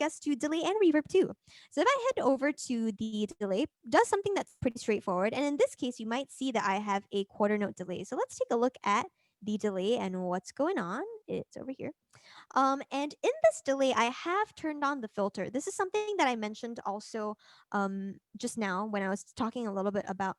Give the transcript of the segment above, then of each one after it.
guess, to delay and reverb too. So if I head over to the delay, it does something that's pretty straightforward. And in this case, you might see that I have a quarter note delay. So let's take a look at the delay and what's going on. It's over here. And in this delay, I have turned on the filter. This is something that I mentioned also just now when I was talking a little bit about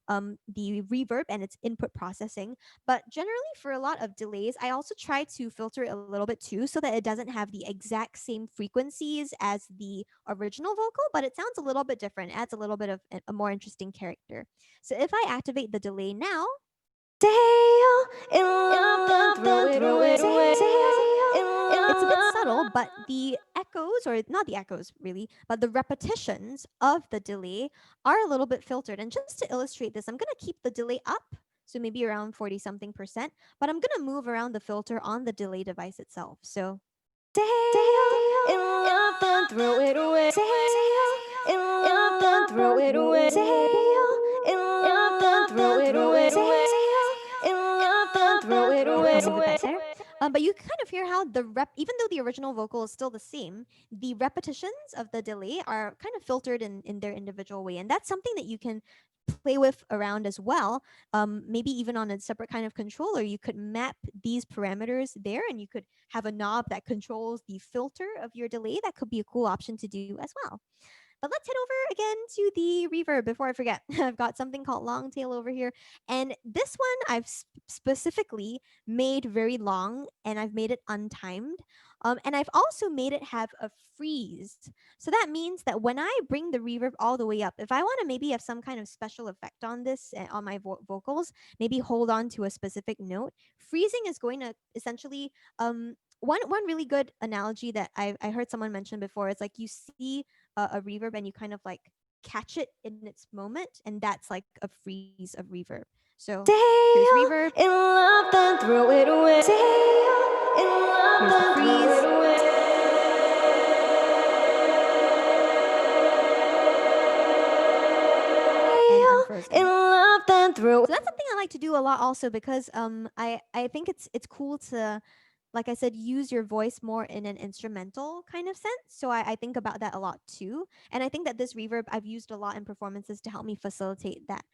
the reverb and its input processing. But generally, for a lot of delays, I also try to filter it a little bit too so that it doesn't have the exact same frequencies as the original vocal, but it sounds a little bit different, adds a little bit of a more interesting character. So if I activate the delay now, Stay in love, then throw it away. it's a bit subtle, but the echoes, or not the echoes really, but the repetitions of the delay are a little bit filtered. And just to illustrate this, I'm going to keep the delay up, so maybe around 40 something %, but I'm going to move around the filter on the delay device itself. So Stay in love, then throw it away. In love, then throw it away. In love, then throw it away. In love, then throw it away. But you kind of hear how even though the original vocal is still the same, the repetitions of the delay are kind of filtered in their individual way. And that's something that you can play with around as well. Maybe even on a separate kind of controller, you could map these parameters there and you could have a knob that controls the filter of your delay. That could be a cool option to do as well. But let's head over again to the reverb before I forget. I've got something called long tail over here. And this one I've specifically made very long and I've made it untimed. And I've also made it have a freeze. So that means that when I bring the reverb all the way up, if I want to maybe have some kind of special effect on this, on my vocals, maybe hold on to a specific note, freezing is going to essentially one really good analogy that I heard someone mention before is like you see a reverb and you kind of like catch it in its moment, and that's like a freeze of reverb. So here's reverb. In love, then throw it away. In love, Here's the freeze. And unfrozen. In love, then throw. So that's something I like to do a lot also because I think it's cool to, like I said, use your voice more in an instrumental kind of sense. So I think about that a lot too. And I think that this reverb I've used a lot in performances to help me facilitate that.